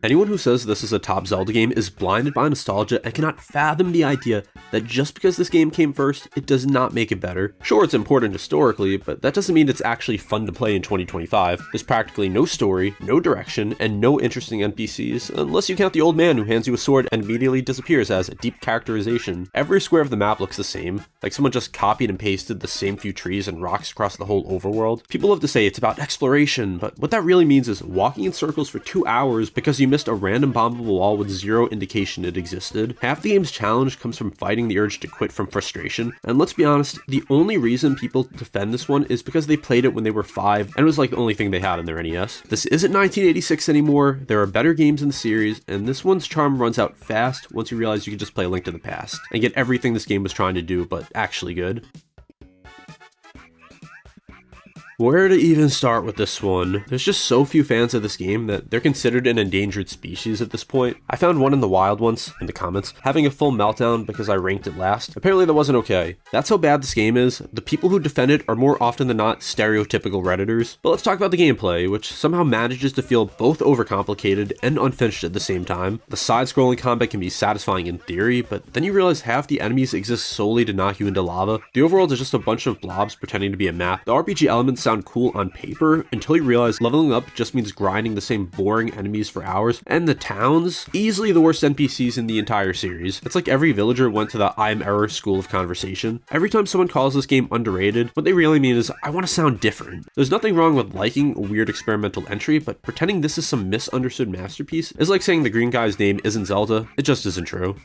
Anyone who says this is a top Zelda game is blinded by nostalgia and cannot fathom the idea that just because this game came first, it does not make it better. Sure, it's important historically, but that doesn't mean it's actually fun to play in 2025. There's practically no story, no direction, and no interesting NPCs, unless you count the old man who hands you a sword and immediately disappears as a deep characterization. Every square of the map looks the same, like someone just copied and pasted the same few trees and rocks across the whole overworld. People love to say it's about exploration, but what that really means is walking in circles for 2 hours because you missed a random bombable wall with zero indication it existed. Half the game's challenge comes from fighting the urge to quit from frustration, and let's be honest, the only reason people defend this one is because they played it when they were 5 and it was like the only thing they had on their NES. This isn't 1986 anymore, there are better games in the series, and this one's charm runs out fast once you realize you can just play A Link to the Past and get everything this game was trying to do, but actually good. Where to even start with this one? There's just so few fans of this game that they're considered an endangered species at this point. I found one in the wild once, in the comments, having a full meltdown because I ranked it last. Apparently that wasn't okay. That's how bad this game is. The people who defend it are more often than not stereotypical Redditors. But let's talk about the gameplay, which somehow manages to feel both overcomplicated and unfinished at the same time. The side-scrolling combat can be satisfying in theory, but then you realize half the enemies exist solely to knock you into lava. The overworld is just a bunch of blobs pretending to be a map. The RPG elements sound cool on paper until you realize leveling up just means grinding the same boring enemies for hours, and the towns, easily the worst NPCs in the entire series. It's like every villager went to the I'm error school of conversation. Every time someone calls this game underrated, what they really mean is, I want to sound different. There's nothing wrong with liking a weird experimental entry, but pretending this is some misunderstood masterpiece is like saying the green guy's name isn't Zelda. It just isn't true.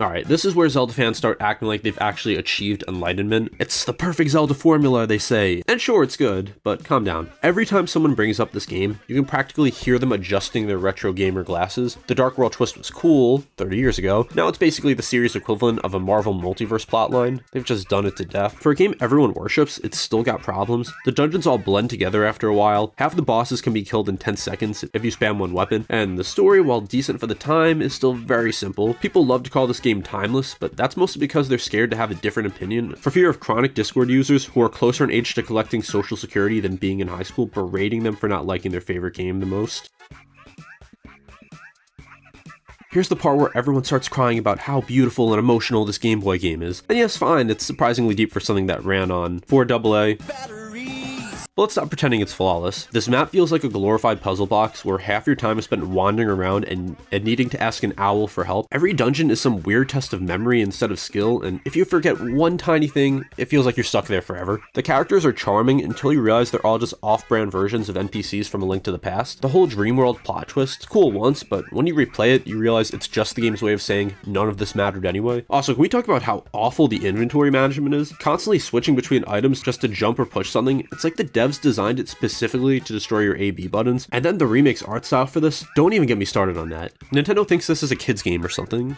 Alright, this is where Zelda fans start acting like they've actually achieved enlightenment. It's the perfect Zelda formula, they say. And sure, it's good, but calm down. Every time someone brings up this game, you can practically hear them adjusting their retro gamer glasses. The Dark World twist was cool 30 years ago. Now it's basically the series equivalent of a Marvel multiverse plotline. They've just done it to death. For a game everyone worships, it's still got problems. The dungeons all blend together after a while. Half the bosses can be killed in 10 seconds if you spam one weapon. And the story, while decent for the time, is still very simple. People love to call this game timeless, but that's mostly because they're scared to have a different opinion, for fear of chronic Discord users who are closer in age to collecting Social Security than being in high school berating them for not liking their favorite game the most. Here's the part where everyone starts crying about how beautiful and emotional this Game Boy game is. And yes, fine, it's surprisingly deep for something that ran on 4AA. But let's stop pretending it's flawless. This map feels like a glorified puzzle box where half your time is spent wandering around and needing to ask an owl for help. Every dungeon is some weird test of memory instead of skill, and if you forget one tiny thing, it feels like you're stuck there forever. The characters are charming until you realize they're all just off-brand versions of NPCs from A Link to the Past. The whole Dreamworld plot twist, cool once, but when you replay it, you realize it's just the game's way of saying none of this mattered anyway. Also, can we talk about how awful the inventory management is? Constantly switching between items just to jump or push something, it's like the devs designed it specifically to destroy your A/B buttons. And then the remake's art style for this, don't even get me started on that. Nintendo thinks this is a kid's game or something.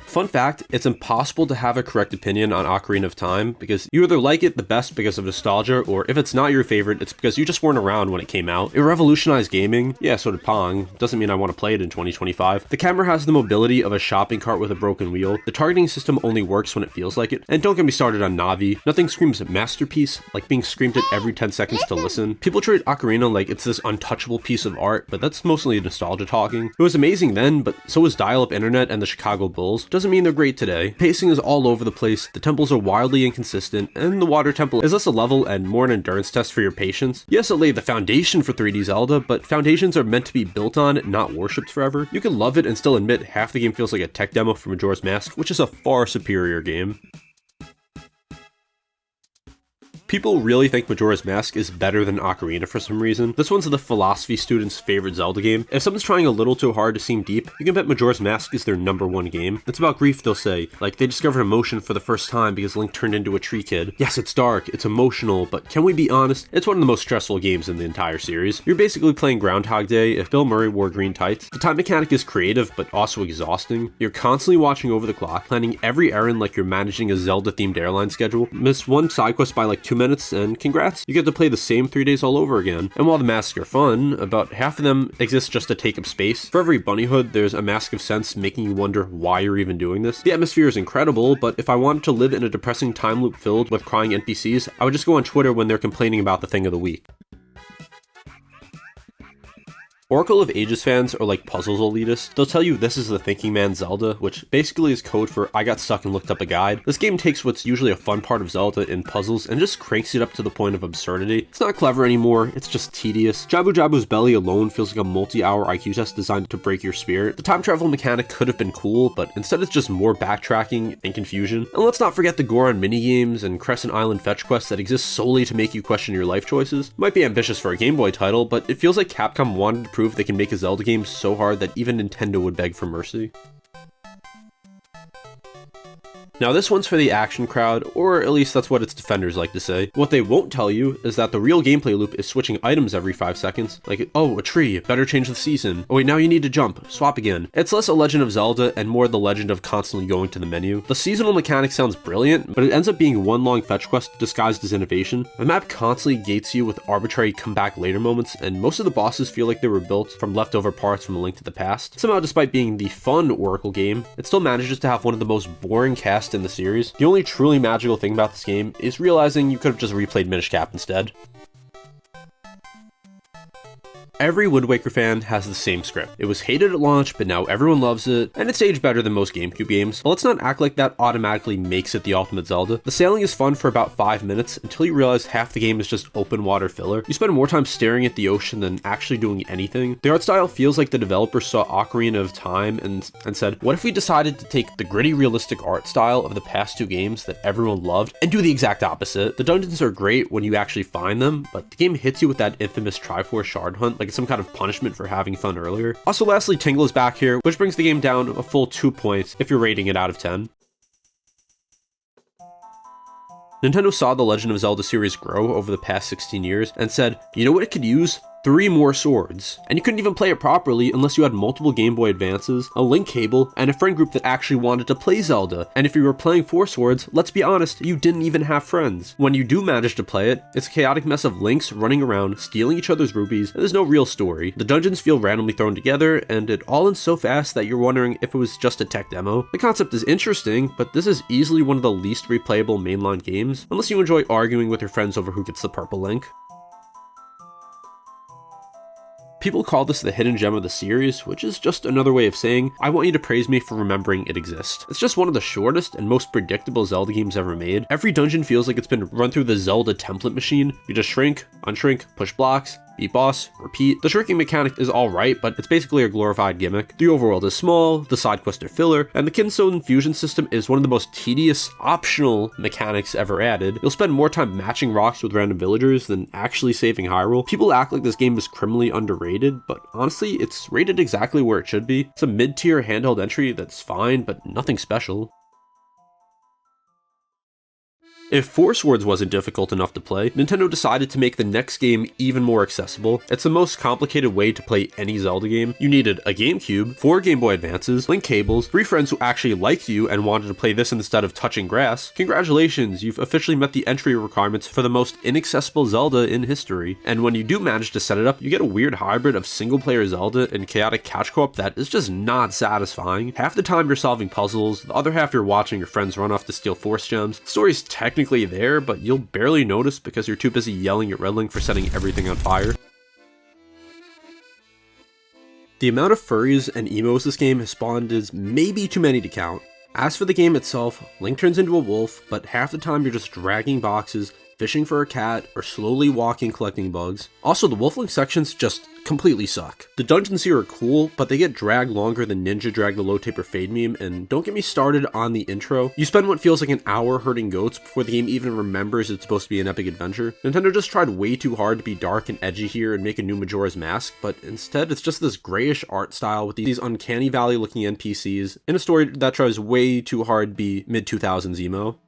Fun fact, it's impossible to have a correct opinion on Ocarina of Time because you either like it the best because of nostalgia, or if it's not your favorite, it's because you just weren't around when it came out. It revolutionized gaming. Yeah, so did Pong. Doesn't mean I want to play it in 2025. The camera has the mobility of a shopping cart with a broken wheel. The targeting system only works when it feels like it. And don't get me started on Navi. Nothing screams masterpiece like being screamed at every 10 seconds to listen. People treat Ocarina like it's this untouchable piece of art, but that's mostly nostalgia talking. It was amazing then, but so was dial-up internet and the Chicago Bulls. Doesn't mean they're great today. Pacing is all over the place, the temples are wildly inconsistent, and the water temple is less a level and more an endurance test for your patience. Yes, it laid the foundation for 3D Zelda, but foundations are meant to be built on, not worshipped forever. You can love it and still admit half the game feels like a tech demo for Majora's Mask, which is a far superior game. People really think Majora's Mask is better than Ocarina for some reason. This one's the philosophy student's favorite Zelda game. If someone's trying a little too hard to seem deep, you can bet Majora's Mask is their #1 game. It's about grief, they'll say. Like, they discovered emotion for the first time because Link turned into a tree kid. Yes, it's dark, it's emotional, but can we be honest? It's one of the most stressful games in the entire series. You're basically playing Groundhog Day if Bill Murray wore green tights. The time mechanic is creative, but also exhausting. You're constantly watching over the clock, planning every errand like you're managing a Zelda-themed airline schedule. Miss one side quest by like 2 minutes, and congrats, you get to play the same 3 days all over again. And while the masks are fun, about half of them exist just to take up space. For every bunny hood, there's a mask of sense making you wonder why you're even doing this. The atmosphere is incredible, but if I wanted to live in a depressing time loop filled with crying NPCs, I would just go on Twitter when they're complaining about the thing of the week. Oracle of Ages fans are like puzzles elitists. They'll tell you this is the thinking man's Zelda, which basically is code for I got stuck and looked up a guide. This game takes what's usually a fun part of Zelda in puzzles and just cranks it up to the point of absurdity. It's not clever anymore, it's just tedious. Jabu Jabu's belly alone feels like a multi-hour IQ test designed to break your spirit. The time travel mechanic could have been cool, but instead it's just more backtracking and confusion. And let's not forget the Goron minigames and Crescent Island fetch quests that exist solely to make you question your life choices. Might be ambitious for a Game Boy title, but it feels like Capcom wanted to prove they can make a Zelda game so hard that even Nintendo would beg for mercy. Now this one's for the action crowd, or at least that's what its defenders like to say. What they won't tell you is that the real gameplay loop is switching items every 5 seconds. Like, oh, a tree, better change the season. Oh wait, now you need to jump, swap again. It's less a Legend of Zelda and more the legend of constantly going to the menu. The seasonal mechanic sounds brilliant, but it ends up being one long fetch quest disguised as innovation. The map constantly gates you with arbitrary come back later moments, and most of the bosses feel like they were built from leftover parts from A Link to the Past. Somehow, despite being the fun Oracle game, it still manages to have one of the most boring casts in the series. The only truly magical thing about this game is realizing you could have just replayed Minish Cap instead. Every Wind Waker fan has the same script. It was hated at launch, but now everyone loves it, and it's aged better than most GameCube games. But let's not act like that automatically makes it the ultimate Zelda. The sailing is fun for about 5 minutes until you realize half the game is just open water filler. You spend more time staring at the ocean than actually doing anything. The art style feels like the developers saw Ocarina of Time and said, what if we decided to take the gritty realistic art style of the past 2 games that everyone loved and do the exact opposite? The dungeons are great when you actually find them, but the game hits you with that infamous Triforce shard hunt like it's some kind of punishment for having fun earlier. Also, lastly, Tingle is back here, which brings the game down a full 2 points if you're rating it out of 10. Nintendo saw the Legend of Zelda series grow over the past 16 years and said, you know what it could use? 3 more swords. And you couldn't even play it properly unless you had multiple Game Boy Advances, a link cable, and a friend group that actually wanted to play Zelda. And if you were playing 4 swords, let's be honest, you didn't even have friends. When you do manage to play it, it's a chaotic mess of links running around, stealing each other's rupees, and there's no real story. The dungeons feel randomly thrown together, and it all ends so fast that you're wondering if it was just a tech demo. The concept is interesting, but this is easily one of the least replayable mainline games, unless you enjoy arguing with your friends over who gets the purple link. People call this the hidden gem of the series, which is just another way of saying, I want you to praise me for remembering it exists. It's just one of the shortest and most predictable Zelda games ever made. Every dungeon feels like it's been run through the Zelda template machine. You just shrink, unshrink, push blocks, beat boss, repeat. The shrinking mechanic is alright, but it's basically a glorified gimmick. The overworld is small, the side quests are filler, and the Kinstone fusion system is one of the most tedious, optional mechanics ever added. You'll spend more time matching rocks with random villagers than actually saving Hyrule. People act like this game is criminally underrated, but honestly, it's rated exactly where it should be. It's a mid-tier handheld entry that's fine, but nothing special. If 4 Swords wasn't difficult enough to play, Nintendo decided to make the next game even more accessible. It's the most complicated way to play any Zelda game. You needed a GameCube, 4 Game Boy Advances, link cables, 3 friends who actually liked you and wanted to play this instead of touching grass. Congratulations, you've officially met the entry requirements for the most inaccessible Zelda in history. And when you do manage to set it up, you get a weird hybrid of single-player Zelda and chaotic couch co-op that is just not satisfying. Half the time you're solving puzzles, the other half you're watching your friends run off to steal Force Gems. The story's technically there, but you'll barely notice because you're too busy yelling at Red Link for setting everything on fire. The amount of furries and emos this game has spawned is maybe too many to count. As for the game itself, Link turns into a wolf, but half the time you're just dragging boxes, fishing for a cat, or slowly walking collecting bugs. Also, the Wolf Link sections just completely suck. The dungeons here are cool, but they get dragged longer than Ninja Drag the Low Taper Fade meme, and don't get me started on the intro. You spend what feels like an hour herding goats before the game even remembers it's supposed to be an epic adventure. Nintendo just tried way too hard to be dark and edgy here and make a new Majora's Mask, but instead it's just this grayish art style with these uncanny valley looking NPCs in a story that tries way too hard to be mid-2000s emo.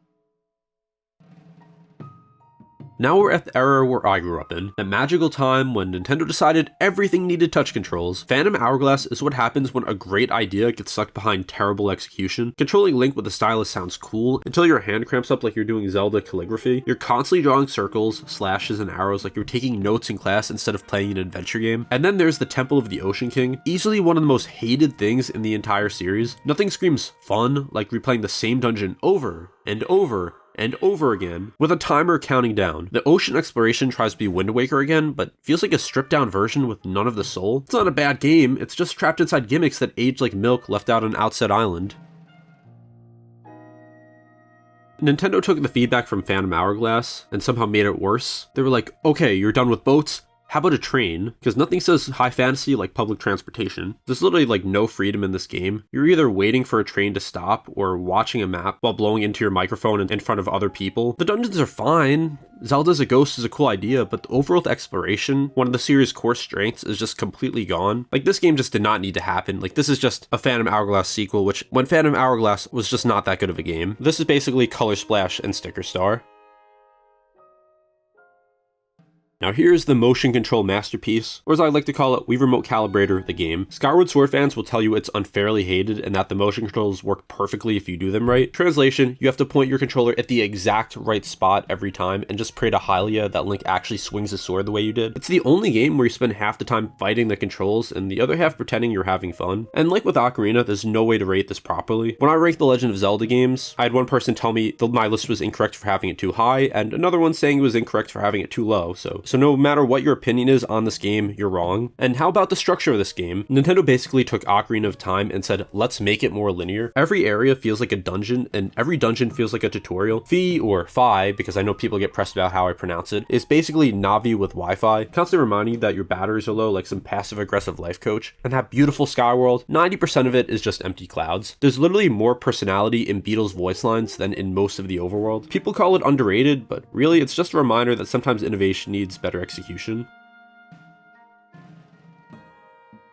Now we're at the era where I grew up in, that magical time when Nintendo decided everything needed touch controls. Phantom Hourglass is what happens when a great idea gets stuck behind terrible execution. Controlling Link with a stylus sounds cool until your hand cramps up like you're doing Zelda calligraphy. You're constantly drawing circles, slashes, and arrows like you're taking notes in class instead of playing an adventure game. And then there's the Temple of the Ocean King, easily one of the most hated things in the entire series. Nothing screams fun like replaying the same dungeon over and over and over again, with a timer counting down. The ocean exploration tries to be Wind Waker again, but feels like a stripped down version with none of the soul. It's not a bad game, it's just trapped inside gimmicks that age like milk left out on Outset Island. Nintendo took the feedback from Phantom Hourglass and somehow made it worse. They were like, okay, you're done with boats? How about a train? Because nothing says high fantasy like public transportation. There's literally like no freedom in this game. You're either waiting for a train to stop or watching a map while blowing into your microphone in front of other people. The dungeons are fine. Zelda as a ghost is a cool idea, but the overworld exploration, one of the series' core strengths, is just completely gone. Like, this game just did not need to happen. Like, this is just a Phantom Hourglass sequel, which, when Phantom Hourglass was just not that good of a game. This is basically Color Splash and Sticker Star. Now here's the motion control masterpiece, or as I like to call it, Wii Remote Calibrator, the game. Skyward Sword fans will tell you it's unfairly hated and that the motion controls work perfectly if you do them right. Translation, you have to point your controller at the exact right spot every time and just pray to Hylia that Link actually swings his sword the way you did. It's the only game where you spend half the time fighting the controls and the other half pretending you're having fun. And like with Ocarina, there's no way to rate this properly. When I ranked the Legend of Zelda games, I had one person tell me my list was incorrect for having it too high, and another one saying it was incorrect for having it too low, so no matter what your opinion is on this game, you're wrong. And how about the structure of this game? Nintendo basically took Ocarina of Time and said, let's make it more linear. Every area feels like a dungeon, and every dungeon feels like a tutorial. Fi, or Fi, because I know people get pressed about how I pronounce it, is basically Navi with Wi-Fi, constantly reminding you that your batteries are low like some passive-aggressive life coach. And that beautiful sky world, 90% of it is just empty clouds. There's literally more personality in Beetle's voice lines than in most of the overworld. People call it underrated, but really it's just a reminder that sometimes innovation needs better execution.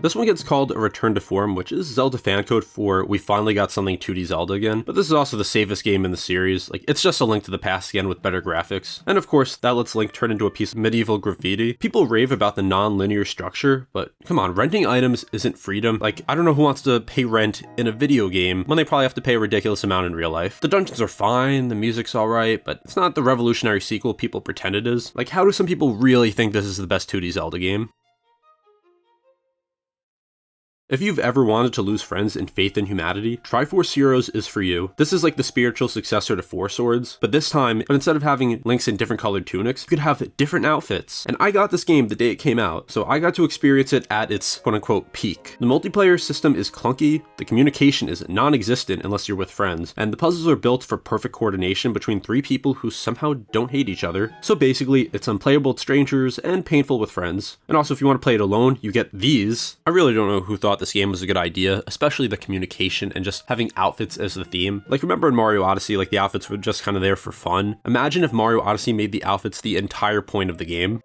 This one gets called a return to form, which is Zelda fan code for we finally got something 2D Zelda again, but this is also the safest game in the series. Like, it's just a Link to the Past again with better graphics. And of course, that lets Link turn into a piece of medieval graffiti. People rave about the non-linear structure, but come on, renting items isn't freedom. Like, I don't know who wants to pay rent in a video game when they probably have to pay a ridiculous amount in real life. The dungeons are fine, the music's alright, but it's not the revolutionary sequel people pretend it is. Like, how do some people really think this is the best 2D Zelda game? If you've ever wanted to lose friends in faith in humanity, Triforce Heroes is for you. This is like the spiritual successor to Four Swords, but this time, instead of having Links in different colored tunics, you could have different outfits. And I got this game the day it came out, so I got to experience it at its quote-unquote peak. The multiplayer system is clunky, the communication is non-existent unless you're with friends, and the puzzles are built for perfect coordination between three people who somehow don't hate each other. So basically, it's unplayable with strangers and painful with friends. And also, if you want to play it alone, you get these. I really don't know who thought this game was a good idea, especially the communication and just having outfits as the theme. Like, remember in Mario Odyssey, like the outfits were just kind of there for fun? Imagine if Mario Odyssey made the outfits the entire point of the game.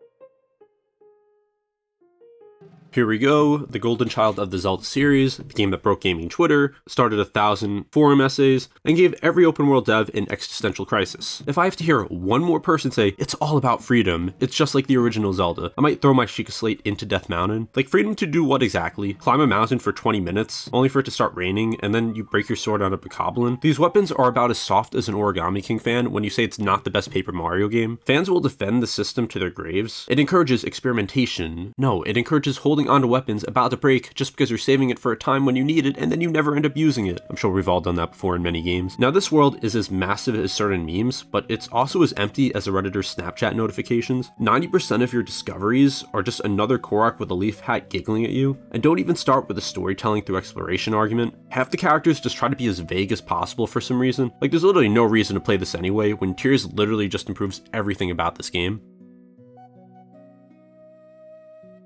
Here we go, the golden child of the Zelda series, the game that broke gaming Twitter, started 1,000 forum essays, and gave every open world dev an existential crisis. If I have to hear one more person say, it's all about freedom, it's just like the original Zelda, I might throw my Sheikah Slate into Death Mountain. Like, freedom to do what exactly? Climb a mountain for 20 minutes, only for it to start raining, and then you break your sword on a bokoblin? These weapons are about as soft as an Origami King fan when you say it's not the best Paper Mario game. Fans will defend the system to their graves. It encourages experimentation. No, it encourages holding onto weapons about to break just because you're saving it for a time when you need it and then you never end up using it. I'm sure we've all done that before in many games. Now, this world is as massive as certain memes, but it's also as empty as a Redditor's Snapchat notifications. 90% of your discoveries are just another Korok with a leaf hat giggling at you, and don't even start with a storytelling through exploration argument. Half the characters just try to be as vague as possible for some reason. Like, there's literally no reason to play this anyway, when Tears literally just improves everything about this game.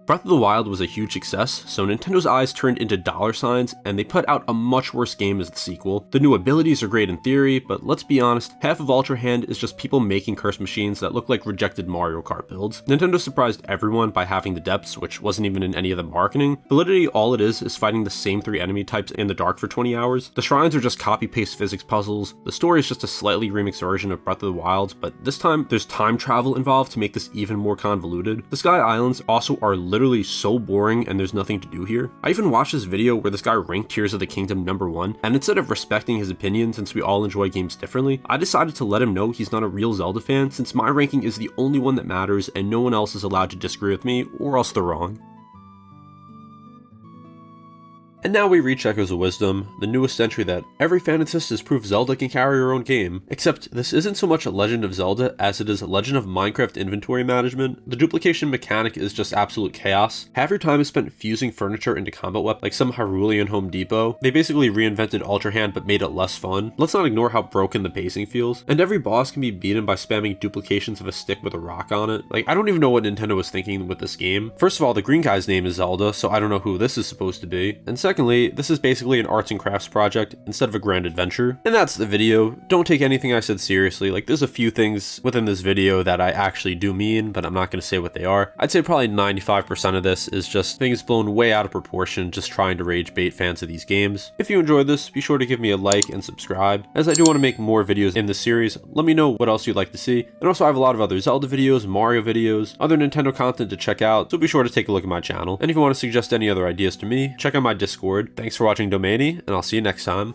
Breath of the Wild was a huge success, so Nintendo's eyes turned into dollar signs, and they put out a much worse game as the sequel. The new abilities are great in theory, but let's be honest, half of Ultra Hand is just people making curse machines that look like rejected Mario Kart builds. Nintendo surprised everyone by having the depths, which wasn't even in any of the marketing. Validity, all it is fighting the same 3 enemy types in the dark for 20 hours. The shrines are just copy-paste physics puzzles. The story is just a slightly remixed version of Breath of the Wild, but this time there's time travel involved to make this even more convoluted. The Sky Islands also are literally so boring and there's nothing to do here. I even watched this video where this guy ranked Tears of the Kingdom #1, and instead of respecting his opinion since we all enjoy games differently, I decided to let him know he's not a real Zelda fan since my ranking is the only one that matters and no one else is allowed to disagree with me or else they're wrong. And now we reach Echoes of Wisdom, the newest entry that every fan insists is proof Zelda can carry her own game, except this isn't so much a Legend of Zelda as it is a Legend of Minecraft inventory management. The duplication mechanic is just absolute chaos. Half your time is spent fusing furniture into combat weapons like some Hyrulean Home Depot. They basically reinvented Ultra Hand but made it less fun. Let's not ignore how broken the pacing feels. And every boss can be beaten by spamming duplications of a stick with a rock on it. Like, I don't even know what Nintendo was thinking with this game. First of all, the green guy's name is Zelda, so I don't know who this is supposed to be. And secondly, this is basically an arts and crafts project instead of a grand adventure. And that's the video. Don't take anything I said seriously. Like, there's a few things within this video that I actually do mean, but I'm not going to say what they are. I'd say probably 95% of this is just things blown way out of proportion, just trying to rage bait fans of these games. If you enjoyed this, be sure to give me a like and subscribe, as I do want to make more videos in this series. Let me know what else you'd like to see. And also I have a lot of other Zelda videos, Mario videos, other Nintendo content to check out, so be sure to take a look at my channel. And if you want to suggest any other ideas to me, check out my Discord. Thanks for watching Domainy, and I'll see you next time.